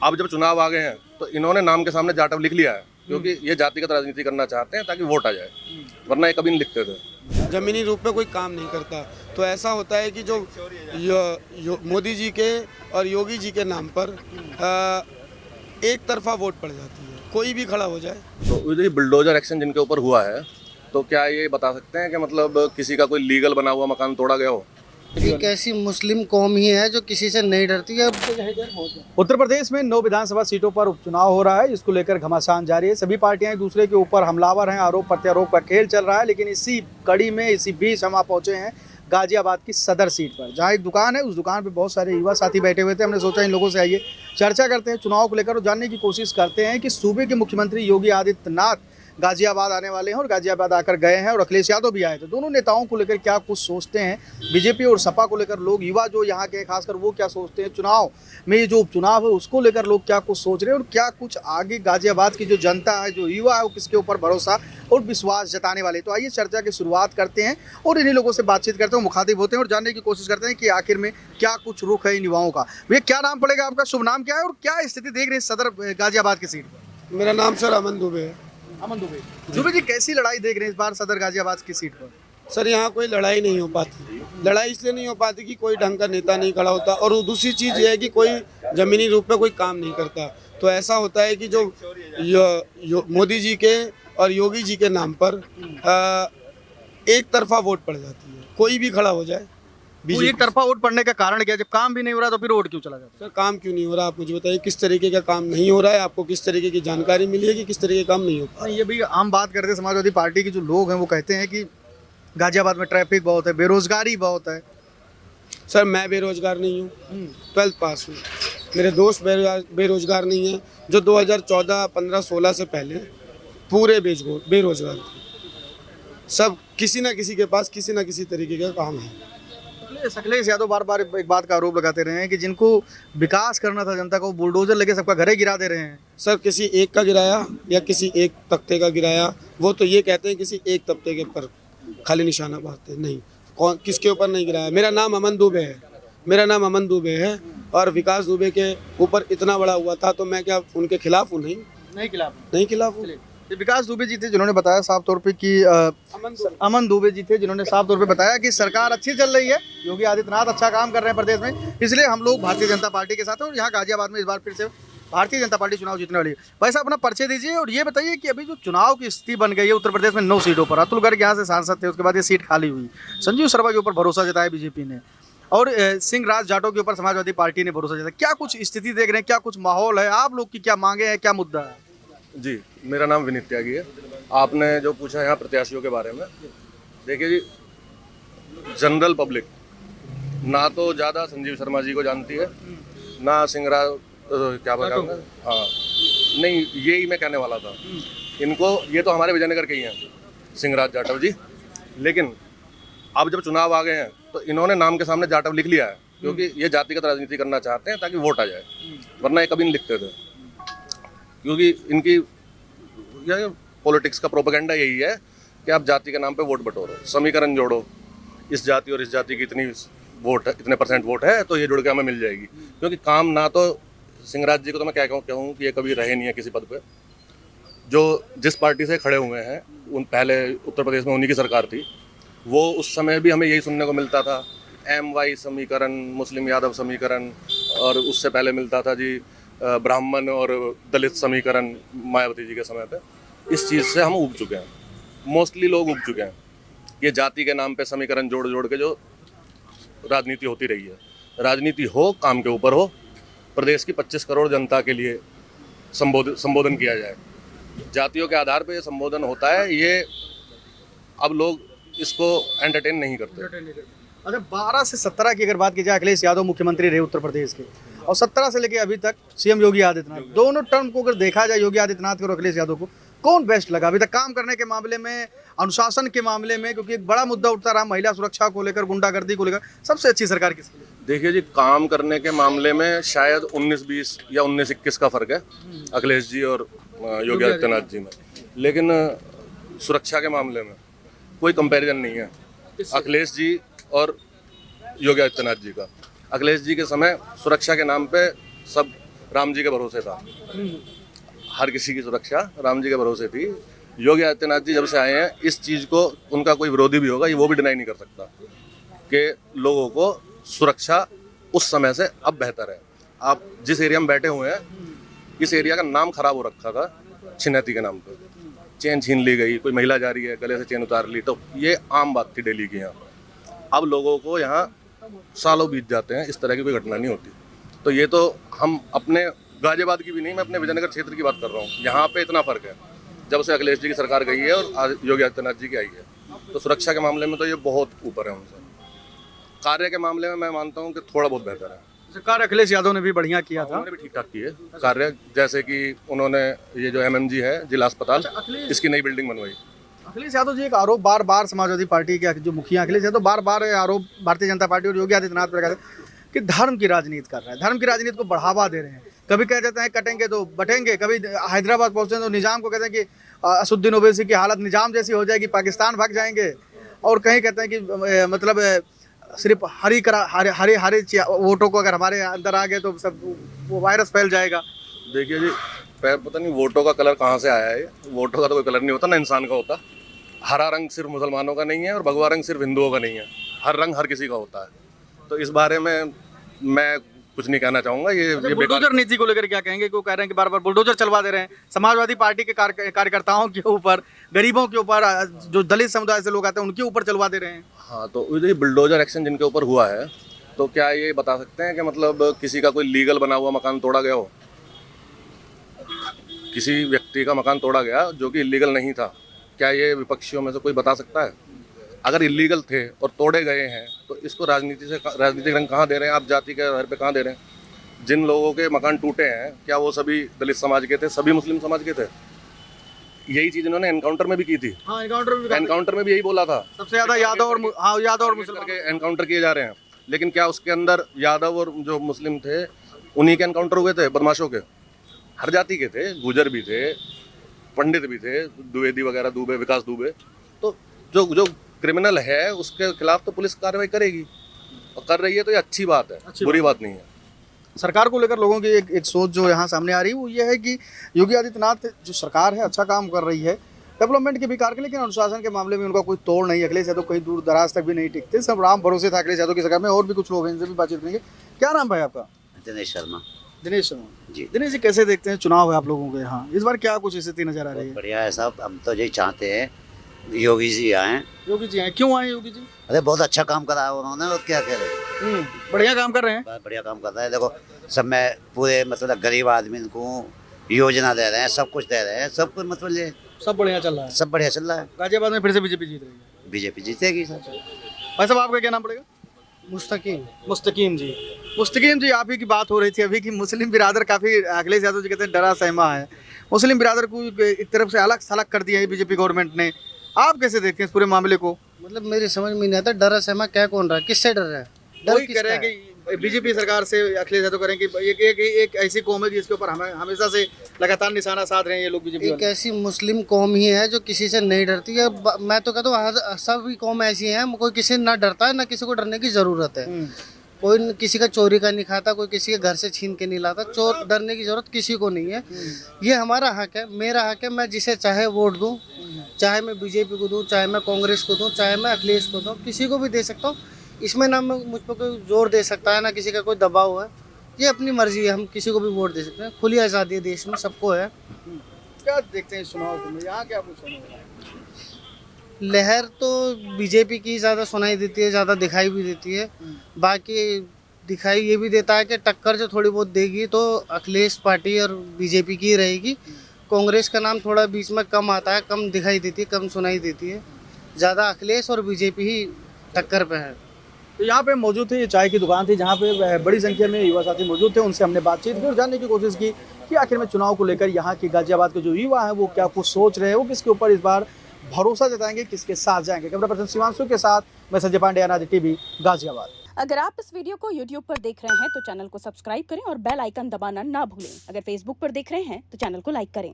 अब जब चुनाव आ गए हैं तो इन्होंने नाम के सामने जाटव लिख लिया है, क्योंकि ये जातिगत राजनीति करना चाहते हैं ताकि वोट आ जाए, वरना ये कभी नहीं लिखते थे। जमीनी रूप में कोई काम नहीं करता, तो ऐसा होता है कि जो मोदी जी के और योगी जी के नाम पर एक तरफा वोट पड़ जाती है, कोई भी खड़ा हो जाए। तो ये बुलडोजर एक्शन जिनके ऊपर हुआ है, तो क्या ये बता सकते हैं कि मतलब किसी का कोई लीगल बना हुआ मकान तोड़ा गया हो? एक ऐसी मुस्लिम कौम ही है जो किसी से नहीं डरती है। उत्तर प्रदेश में 9 विधानसभा सीटों पर उपचुनाव हो रहा है, जिसको लेकर घमासान जारी है। सभी पार्टियां एक दूसरे के ऊपर हमलावर हैं, आरोप प्रत्यारोप का खेल चल रहा है। लेकिन इसी कड़ी में इसी बीच हम पहुंचे हैं गाजियाबाद की सदर सीट पर, जहां एक दुकान है। उस दुकान पे बहुत सारे युवा साथी बैठे हुए थे। हमने सोचा इन लोगों से आइए चर्चा करते हैं चुनाव को लेकर और जानने की कोशिश करते हैं कि सूबे के मुख्यमंत्री योगी आदित्यनाथ गाजियाबाद आने वाले हैं और गाजियाबाद आकर गए हैं, और अखिलेश यादव भी आए थे। दोनों नेताओं को लेकर क्या कुछ सोचते हैं, बीजेपी और सपा को लेकर लोग, युवा जो यहाँ के खासकर वो क्या सोचते हैं, चुनाव में ये जो उपचुनाव है उसको लेकर लोग क्या कुछ सोच रहे हैं, और क्या कुछ आगे गाजियाबाद की जो जनता है, जो युवा है, वो किसके ऊपर भरोसा और विश्वास जताने वाले। तो आइए चर्चा की शुरुआत करते हैं और इन्हीं लोगों से बातचीत करते हैं, मुखातिब होते हैं और जानने की कोशिश करते हैं कि आखिर में क्या कुछ रुख है इन युवाओं का। भैया क्या नाम पड़ेगा आपका, शुभ नाम क्या है और क्या स्थिति देख रहे हैं सदर गाजियाबाद की सीट पर? मेरा नाम सर अमन दुबे है। अमन दुबे। दुबे जी, कैसी लड़ाई देख रहे हैं इस बार सदर गाजियाबाद की सीट पर? सर यहाँ कोई लड़ाई नहीं हो पाती। लड़ाई इसलिए नहीं हो पाती कि कोई ढंग का नेता नहीं खड़ा होता, और दूसरी चीज़ ये है कि कोई ज़मीनी रूप में कोई काम नहीं करता। तो ऐसा होता है कि जो मोदी जी के और योगी जी के नाम पर एक तरफा वोट पड़ जाती है, कोई भी खड़ा हो जाए। वो एक तरफा वोट पड़ने का कारण क्या है? जब काम भी नहीं हो रहा तो फिर वोट क्यों चला जाता है? सर काम क्यों नहीं हो रहा, आप मुझे बताइए किस तरीके का काम नहीं हो रहा है, आपको किस तरीके की जानकारी मिली है कि किस तरीके का काम नहीं हो पा रहा? ये भी हम बात करते हैं, समाजवादी पार्टी के जो लोग हैं वो कहते हैं कि गाजियाबाद में ट्रैफिक बहुत है, बेरोजगारी बहुत है। सर मैं बेरोजगार नहीं हूँ, 12th पास हूँ। मेरे दोस्त बेरोजगार नहीं हैं, जो 2014, 15, 16 से पहले पूरे बेरोजगार थे। सब किसी ना किसी के पास किसी ना किसी तरीके का काम है। अखिलेश यादव बार बार एक बात का आरोप लगाते रहे हैं कि जिनको विकास करना था जनता को, वो बुलडोजर लेके सबका घर ही गिरा दे रहे हैं। सर किसी एक का गिराया या किसी एक तख्ते का गिराया, वो तो ये कहते हैं किसी एक तख्ते के पर खाली निशाना मारते नहीं, कौन किसके ऊपर नहीं गिराया। मेरा नाम अमन दुबे है, मेरा नाम अमन दुबे है, और विकास दुबे के ऊपर इतना बड़ा हुआ था तो मैं क्या उनके खिलाफ हूँ? नहीं खिलाफ हूँ। ये विकास दुबे जी थे जिन्होंने बताया साफ तौर पे कि अमन दुबे जी थे जिन्होंने साफ तौर पे बताया कि सरकार अच्छी चल रही है, योगी आदित्यनाथ अच्छा काम कर रहे हैं प्रदेश में, इसलिए हम लोग भारतीय जनता पार्टी के साथ हैं और यहाँ गाजियाबाद में इस बार फिर से भारतीय जनता पार्टी चुनाव जीतने वाली है। वैसे अपना परिचय दीजिए और ये बताइए कि अभी जो चुनाव की स्थिति बन गई है उत्तर प्रदेश में 9 सीटों पर, अतुल गर्ग यहाँ से सांसद थे, उसके बाद ये सीट खाली हुई, संजीव शर्मा के ऊपर भरोसा जताया बीजेपी ने, और सिंह राज जाटव के ऊपर समाजवादी पार्टी ने भरोसा जताया। क्या कुछ स्थिति देख रहे हैं, क्या कुछ माहौल है, आप लोग की क्या मांगे हैं, क्या मुद्दा है? जी, मेरा नाम विनीत त्यागी है। आपने जो पूछा यहाँ प्रत्याशियों के बारे में, देखिए जी, जनरल पब्लिक ना तो ज़्यादा संजीव शर्मा जी को जानती है, ना सिंहराज क्या बताऊँगा, हाँ नहीं, यही मैं कहने वाला था इनको। ये तो हमारे विजयनगर के ही हैं सिंहराज जाटव जी, लेकिन अब जब चुनाव आ गए हैं तो इन्होंने नाम के सामने जाटव लिख लिया है, क्योंकि ये जातिगत राजनीति करना चाहते हैं ताकि वोट आ जाए, वरना ये कभी नहीं लिखते थे। क्योंकि इनकी पॉलिटिक्स का प्रोपेगेंडा यही है कि आप जाति के नाम पे वोट बटोरो, समीकरण जोड़ो, इस जाति और इस जाति की इतनी वोट है, इतने % वोट है तो ये जुड़ के हमें मिल जाएगी। क्योंकि काम ना तो सिंहराज जी को तो मैं क्या कहूँ कि ये कभी रहे नहीं है किसी पद पे। जो जिस पार्टी से खड़े हुए हैं उन पहले उत्तर प्रदेश में उन्हीं की सरकार थी, वो उस समय भी हमें यही सुनने को मिलता था, MY समीकरण, मुस्लिम यादव समीकरण, और उससे पहले मिलता था जी ब्राह्मण और दलित समीकरण मायावती जी के समय पे। इस चीज़ से हम उब चुके हैं, मोस्टली लोग उब चुके हैं। ये जाति के नाम पे समीकरण जोड़ जोड़ के जो राजनीति होती रही है, राजनीति हो काम के ऊपर हो, प्रदेश की 25 करोड़ जनता के लिए संबोधन किया जाए। जातियों के आधार पे ये संबोधन होता है, ये अब लोग इसको एंटरटेन नहीं करते। अच्छा, 12 से 17 की अगर बात की जाए, अखिलेश यादव मुख्यमंत्री रहे उत्तर प्रदेश के, और 17 से लेकर अभी तक सीएम योगी आदित्यनाथ, दोनों टर्म को अगर देखा जाए योगी आदित्यनाथ को और अखिलेश यादव को, कौन बेस्ट लगा अभी तक काम करने के मामले में, अनुशासन के मामले में? क्योंकि एक बड़ा मुद्दा उठता रहा महिला सुरक्षा को लेकर, गुंडागर्दी को लेकर, सबसे अच्छी सरकार किसकी लगी? देखिए जी, काम करने के मामले में शायद 19-20 या 19-21 का फर्क है अखिलेश जी और योगी आदित्यनाथ जी में, लेकिन सुरक्षा के मामले में कोई कंपैरिजन नहीं है अखिलेश जी और योगी आदित्यनाथ जी का। अखिलेश जी के समय सुरक्षा के नाम पे सब राम जी के भरोसे था। हर किसी की सुरक्षा राम जी के भरोसे थी। योगी आदित्यनाथ जी जब से आए हैं, इस चीज़ को उनका कोई विरोधी भी होगा, ये वो भी डिनाई नहीं कर सकता कि लोगों को सुरक्षा उस समय से अब बेहतर है। आप जिस एरिया में बैठे हुए हैं, इस एरिया का नाम खराब हो रखा था छिन्नैती के नाम पर। चेन छीन ली गई, कोई महिला जा रही है गले से चेन उतार ली, तो ये आम बात थी डेली की। यहाँ अब लोगों को यहाँ सालों बीत जाते हैं, इस तरह की कोई घटना नहीं होती। तो ये तो हम अपने गाजियाबाद की भी नहीं, मैं अपने विजयनगर क्षेत्र की बात कर रहा हूँ। यहाँ पे इतना फर्क है जब से अखिलेश जी की सरकार गई है और योगी आदित्यनाथ जी की आई है। तो सुरक्षा के मामले में तो ये बहुत ऊपर है उनसे। कार्य के मामले में मैं मानता हूँ कि थोड़ा बहुत बेहतर है। सरकार अखिलेश यादव ने भी बढ़िया किया था। उन्होंने भी ठीक ठाक किए कार्य, जैसे कि उन्होंने ये जो MMG है जिला अस्पताल, इसकी नई बिल्डिंग बनवाई। अखिलेश यादव जी एक आरोप बार बार समाजवादी पार्टी के जो मुखिया अखिलेश यादव बार बार आरोप भारतीय जनता पार्टी और योगी आदित्यनाथ पर लगाते हैं कि धर्म की राजनीति कर रहा है, धर्म की राजनीति को बढ़ावा दे रहे हैं। कभी कह देते हैं कटेंगे तो बटेंगे, कभी हैदराबाद पहुंचते हैं तो निजाम को कहते हैं कि असुद्दीन ओवैसी की हालत निजाम जैसी हो जाएगी, पाकिस्तान भाग जाएंगे। और कहीं कहते हैं कि मतलब सिर्फ हरी वोटों को अगर हमारे अंदर आ गए तो सब वो वायरस फैल जाएगा। देखिए जी, पता नहीं वोटों का कलर कहाँ से आया है। वोटों का तो कोई कलर नहीं होता, ना इंसान का होता। हरा रंग सिर्फ मुसलमानों का नहीं है और भगवा रंग सिर्फ हिंदुओं का नहीं है। हर रंग हर किसी का होता है। तो इस बारे में मैं कुछ नहीं कहना चाहूँगा। ये बुलडोजर नीति को लेकर क्या कहेंगे? क्यों कह रहे हैं कि बार बार बुलडोजर चलवा दे रहे हैं समाजवादी पार्टी के कार्यकर्ताओं के ऊपर, गरीबों के ऊपर, जो दलित समुदाय से लोग आते हैं उनके ऊपर चलवा दे रहे हैं। हाँ, तो ये बुलडोजर एक्शन जिनके ऊपर हुआ है, तो क्या ये बता सकते हैं कि मतलब किसी का कोई लीगल बना हुआ मकान तोड़ा गया हो? किसी व्यक्ति का मकान तोड़ा गया जो कि इलीगल नहीं था, क्या ये विपक्षियों में से कोई बता सकता है? अगर इलीगल थे और तोड़े गए हैं तो इसको राजनीतिक रंग कहाँ दे रहे हैं आप? जाति के आधार पे कहाँ दे रहे हैं? जिन लोगों के मकान टूटे हैं, क्या वो सभी दलित समाज के थे, सभी मुस्लिम समाज के थे? यही चीज इन्होंने एनकाउंटर में भी की थी। हाँ, एनकाउंटर में भी यही बोला था, सबसे ज्यादा यादव और मुस्लिम के एनकाउंटर किए जा रहे हैं। लेकिन क्या उसके अंदर यादव और जो मुस्लिम थे उन्हीं के एनकाउंटर हुए थे? बदमाशों के, हर जाति के थे, गुजर भी थे, पंडित भी थे, द्विवेदी वगैरह, दुबे, विकास दुबे। तो जो क्रिमिनल है उसके खिलाफ तो पुलिस कार्रवाई करेगी और कर रही है, तो ये अच्छी बात है, बुरी बात नहीं है। सरकार को लेकर लोगों की एक सोच जो यहाँ सामने आ रही है वो ये है कि योगी आदित्यनाथ जो सरकार है अच्छा काम कर रही है डेवलपमेंट के भी कार्य, लेकिन अनुशासन के मामले में उनका कोई तोड़ नहीं। अखिलेश यादव कहीं दूर दराज तक भी नहीं टिकते, सब राम भरोसे था अखिलेश यादव की सरकार में। और भी कुछ लोग हैं, इनसे भी बातचीत करेंगे। क्या नाम भाई आपका? दिनेश शर्मा। दिनेश शर्मा जी। दिनेश जी, कैसे देखते हैं चुनाव है आप लोगों के यहाँ इस बार, क्या कुछ स्थिति नजर आ रही है? बढ़िया है साहब, हम तो यही चाहते हैं योगी जी आए। योगी जी आए, क्यों आए योगी जी? अरे बहुत अच्छा काम करा है उन्होंने, और क्या कह रहे हैं, बढ़िया काम कर रहे हैं। बहुत बढ़िया काम कर रहे हैं। देखो सब में पूरे मतलब गरीब आदमी को योजना दे रहे हैं, सब कुछ दे रहे हैं, सब कुछ मतलब ये सब बढ़िया चल रहा है, सब बढ़िया चल रहा है। गाजियाबाद में फिर से बीजेपी जीत रही है। बीजेपी जीतेगी सर। भाई साहब, आपका क्या नाम पड़ेगा? मुस्तकीम जी। मुस्तकीम जी, आप ही की बात हो रही थी अभी कि मुस्लिम बिरादर काफ़ी, अखिलेश यादव जी कहते हैं डरा सहमा है, मुस्लिम बिरादर को एक तरफ से अलग सलग कर दिया है बीजेपी गवर्नमेंट ने। आप कैसे देखते हैं इस पूरे मामले को? मतलब मेरी समझ में नहीं आता, डरा सहमा क्या कौन रहा है, किससे डर रहा है? डर कह रहे हैं कि बीजेपी सरकार से अखिलेश यादव करें कि एक ऐसी कौम है जिसके ऊपर हमेशा से लगातार निशाना साध रहे हैं ये लोग बीजेपी। एक ऐसी मुस्लिम कौम ही है जो किसी से नहीं डरती है। मैं तो कहता हूँ सभी कौम ऐसी हैं, कोई किसी से ना डरता है, ना किसी को डरने की ज़रूरत है। कोई किसी का चोरी का नहीं खाता, कोई किसी के घर से छीन के नहीं लाता। चोर डरने की जरूरत किसी को नहीं है। ये हमारा हक है, मेरा हक है, मैं जिसे चाहे वोट दूं, चाहे मैं बीजेपी को दूं, चाहे मैं कांग्रेस को दूं, चाहे मैं अखिलेश को दूं, किसी को भी दे सकता हूँ। इसमें ना मुझ पर कोई जोर दे सकता है, ना किसी का कोई दबाव है। ये अपनी मर्जी है, हम किसी को भी वोट दे सकते हैं। खुली आज़ादी है देश में, सबको है। क्या देखते हैं इस चुनाव को? यहाँ क्या कुछ होने वाला है? लहर तो बीजेपी की ज़्यादा सुनाई देती है, ज़्यादा दिखाई भी देती है। बाकी दिखाई ये भी देता है कि टक्कर जो थोड़ी बहुत देगी तो अखिलेश पार्टी और बीजेपी की रहेगी। कांग्रेस का नाम थोड़ा बीच में कम आता है, कम दिखाई देती है, कम सुनाई देती है। ज़्यादा अखिलेश और बीजेपी ही टक्कर पे है। तो यहाँ पे मौजूद थे, ये चाय की दुकान थी जहाँ पे बड़ी संख्या में युवा साथी मौजूद थे। उनसे हमने बातचीत की और जानने की कोशिश की कि आखिर में चुनाव को लेकर यहाँ की गाजियाबाद के जो युवा हैं वो क्या कुछ सोच रहे हैं, वो किसके ऊपर इस बार भरोसा जताएंगे, किसके साथ जाएंगे। कैमरा पर्सन शिवांशु के साथ मैं संजय पांडे, अनादि टीवी, गाजियाबाद। अगर आप इस वीडियो को YouTube पर देख रहे हैं तो चैनल को सब्सक्राइब करें और बेल आइकन दबाना ना भूलें। अगर Facebook पर देख रहे हैं तो चैनल को लाइक करें।